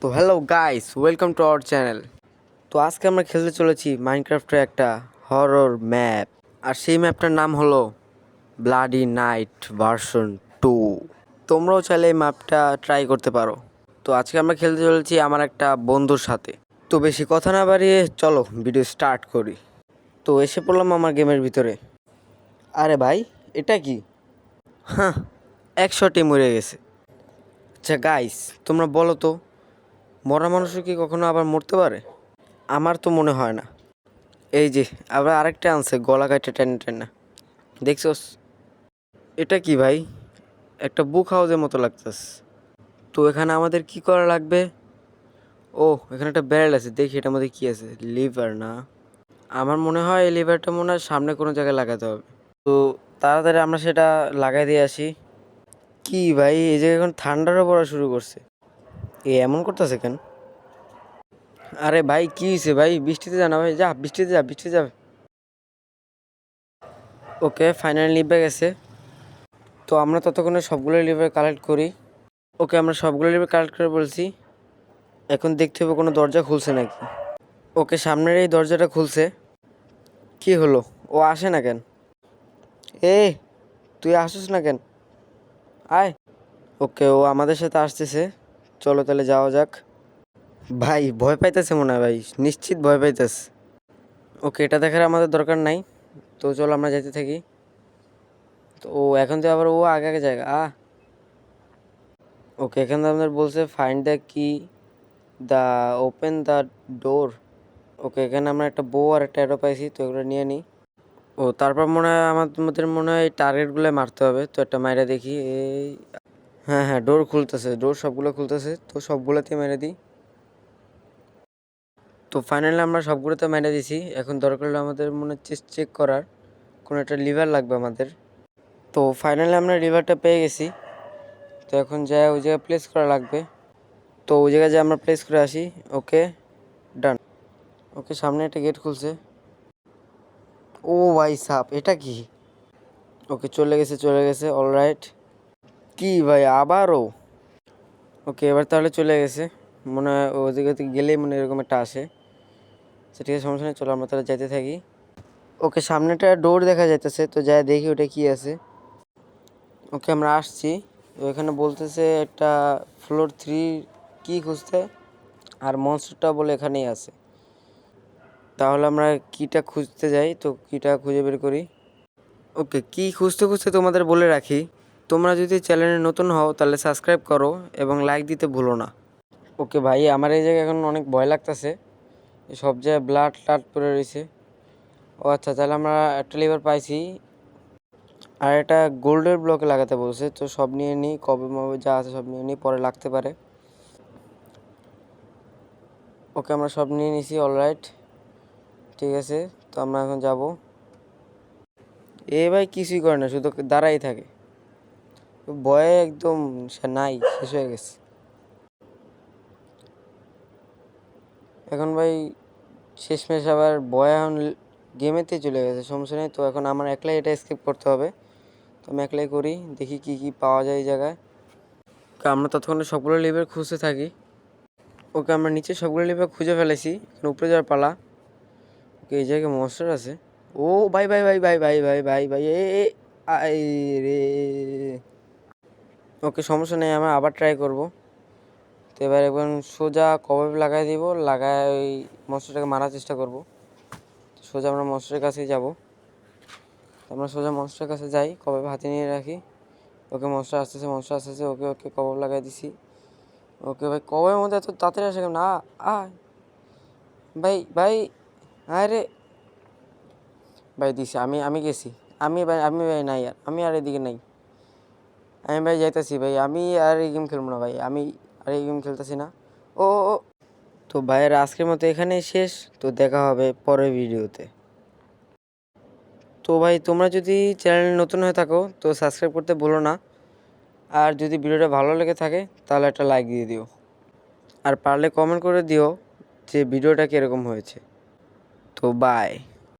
তো hello guys, welcome to our channel. তো আজকে আমরা খেলতে চলেছি মাইনক্রাফটের একটা হরর ম্যাপ। আর সেই ম্যাপটার নাম হলো ব্লাডি নাইট ভার্সন 2। তোমরাও চাইলে এই ম্যাপটা ট্রাই করতে পারো। তো আজকে আমরা খেলতে চলেছি আমার একটা বন্ধুর সাথে। তো বেশি কথা না বাড়িয়ে চলো ভিডিও স্টার্ট করি। তো এসে পড়লাম আমার গেমের ভিতরে। আরে ভাই, এটা কি? হ্যাঁ, 100টি মরে গেছে। আচ্ছা গাইস, তোমরা বলো তো, মরা মানুষও কি কখনো আবার মরতে পারে? আমার তো মনে হয় না। এই যে আবার আরেকটা আনছে, গলা কাটে টেনে টেনে, দেখছোস? এটা কি ভাই? একটা বুক হাউসের মতো লাগতেছে। তো এখানে আমাদের কি করা লাগবে? ও, এখানে একটা ব্যারেল আছে, দেখি এটার মধ্যে কি আছে। লিভার না, আমার মনে হয় এই লিভারটা মনে হয় সামনে কোনো জায়গায় লাগাতে হবে। তো তাড়াতাড়ি আমরা সেটা লাগাই দিয়ে আসি। কি ভাই, এই জায়গায় এখন ঠান্ডারও পড়া শুরু করছে। এমন করতেছে কেন? আরে ভাই কি হয়েছে ভাই? বৃষ্টিতে যা না ভাই, যা বৃষ্টিতে যা, বৃষ্টিতে যাবে। ওকে, ফাইনালি লিভে গেছে। তো আমরা ততক্ষণে সবগুলো লিভার কালেক্ট করি। ওকে, আমরা সবগুলো লিভার কালেক্ট করে বলছি। এখন দেখতে হবে কোনো দরজা খুলছে নাকি। ওকে, সামনের এই দরজাটা খুলছে। কি হলো? ও আসে না কেন? এ, তুই আসিস না কেন? আয়। ওকে, ও আমাদের সাথে আসতেছে। চলো তাহলে যাওয়া যাক। ভাই ভয় পাইতেছে মনে হয়, ভাই নিশ্চিত ভয় পাইতেছে। ওকে, এটা দেখার আমাদের দরকার নাই। তো চলো আমরা যেতে থাকি। তো ও এখন তো আবার ও আগে আগে জায়গা ওকে, এখানে আমাদের বলছে ফাইন্ড দ্য কি দ্য ওপেন দ্য ডোর। ওকে, এখানে আমরা একটা বউ আর একটা অ্যারো পাইছি, তো এগুলো নিয়ে নিই। ও তারপর মনে হয় আমাদের মনে হয় এই টার্গেটগুলো মারতে হবে। তো একটা মাইরা দেখি। এই হ্যাঁ হ্যাঁ, ডোর খুলতেছে, ডোর সবগুলো খুলতেছে, তো সবগুলোতে মেরে দিই। তো ফাইনালি আমরা সবগুলোতে মেরে দিছি। এখন দরকার হলো আমাদের মনে হচ্ছে চেক করার কোনো একটা লিভার লাগবে আমাদের। তো ফাইনালি আমরা লিভারটা পেয়ে গেছি। তো এখন যাই ওই জায়গায় প্লেস করা লাগবে। তো ওই জায়গায় যে আমরা প্লেস করে আসি। ওকে, ডান। ওকে, সামনে একটা গেট খুলছে। ও ভাই সাপ, এটা কি? ওকে, চলে গেছে চলে গেছে, অলরাইট। কি ভাই আবারও? ওকে, এবার তাহলে চলে গেছে। মনে হয় ওদিকে গেলেই মনে এরকম একটা আসে। সে ঠিক আছে, সমস্যা নেই, চলো আমরা তাহলে যাইতে থাকি। ওকে, সামনেটা ডোর দেখা যাইতেছে, তো যাই দেখি ওটা কি আছে। ওকে, আমরা আসছি। এখানে বলতেছে একটা ফ্লোর 3 কি খুঁজতে, আর মনস্টারটা বলে এখানেই আছে। তাহলে আমরা কিটা খুঁজতে যাই, তো কিটা খুঁজে বের করি। ওকে, কি খুঁজতে খুঁজতে তোমাদের বলে রাখি, তোমরা যদি চ্যানেলে নতুন হও তাহলে সাবস্ক্রাইব করো এবং লাইক দিতে ভুলো না। ওকে ভাই, আমার এই জায়গায় এখন অনেক ভয় লাগতেছে, সব জায়গায় ব্লাড টাড পড়ে রয়েছে। ও আচ্ছা, তাহলে আমরা একটা লিভার পাইছি, আর এটা গোল্ডের ব্লকে লাগাতে বলছে। তো সব নিয়ে নিই, কবে মবে যা আছে সব নিয়ে নিই, পরে লাগতে পারে। ওকে, আমরা সব নিয়ে নিছি, অলরাইট, ঠিক আছে। তো আমরা এখন যাব। এ ভাই কিছুই করে না, শুধু দাঁড়াই থাকে, ভয়ে একদম সে নাই, শেষ হয়ে গেছে। এখন ভাই শেষমেশ আবার ভয় এখন গেমেতেই চলে গেছে, সমস্যা নেই। তো এখন আমার একলাই এটা স্কিপ করতে হবে। তো আমি একলাই করি, দেখি কি কি পাওয়া যায় এই জায়গায়। আমরা ততক্ষণে সবগুলো লিভার খুঁজতে থাকি। ওকে, আমরা নিচে সবগুলো লিভার খুঁজে ফেলেছি, এখন উপরে যাওয়ার পালা। ওকে, এই জায়গায় মনস্টার আছে। ও ভাই ভাই ভাই ভাই ভাই ভাই ভাই ভাই আই রে। ওকে, সমস্যা নেই, আমরা আবার ট্রাই করব। তো এবার একবার সোজা কবে লাগাই দিব, লাগাই ওই মনস্টারটাকে মারার চেষ্টা করব। সোজা আমরা মনস্টারের কাছেই যাব। আমরা সোজা মনস্টারের কাছে যাই, কবে হাতে নিয়ে রাখি। ওকে, মনস্টার আসতেছে, মনস্টার আসতেছে। ওকে ওকে, কবাব লাগাই দিছি। ওকে ভাই, কবের মধ্যে এত তাড়াতাড়ি আসে না? ভাই ভাই, আরে ভাই দিছি, আমি আমি গেছি। আমি ভাই নাই, আর আমি আর এদিকে নাই। আমি ভাই যাইতেছি ভাই, আমি আর এই গেম খেলবো না ভাই, আমি আর এই গেম খেলতেছি না। ও ও, তো ভাইয়ের আজকের মতো এখানেই শেষ। তো দেখা হবে পরের ভিডিওতে। তো ভাই তোমরা যদি চ্যানেলে নতুন হয়ে থাকো তো সাবস্ক্রাইব করতে ভুলো না। আর যদি ভিডিওটা ভালো লেগে থাকে তাহলে একটা লাইক দিয়ে দিও। আর পারলে কমেন্ট করে দিও যে ভিডিওটা কীরকম হয়েছে। তো বাই।